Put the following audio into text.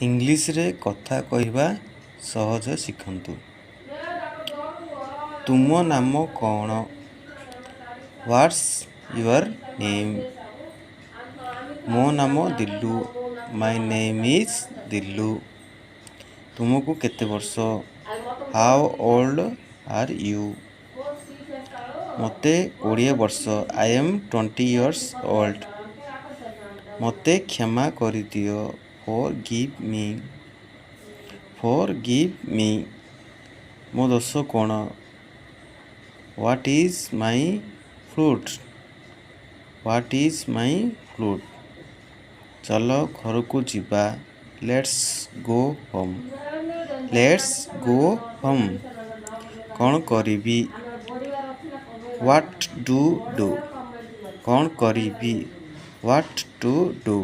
ଇଂଲିଶରେ କଥା କହିବା ସହଜ ଶିଖନ୍ତୁ। ତୁମ ନାମ କ'ଣ? What's your name? ମୋ ନାମ ଦିଲୁ। ମାଇ ନେମ୍ ଇଜ୍ ଦିଲୁ। ତୁମକୁ କେତେ ବର୍ଷ? ହାଉ ଓଲ୍ଡ ଆର୍ ୟୁ? ମୋତେ 20 ବର୍ଷ। I M 20 years old. ମୋତେ କ୍ଷମା କରିଦିଅ। ଫରଗିଭ୍ ମି। ମୋ ଦୋଷ କ'ଣ? What is my fault? ଚାଲ ଘରକୁ ଯିବା। Let's go home. କ'ଣ କରିବି? What to do?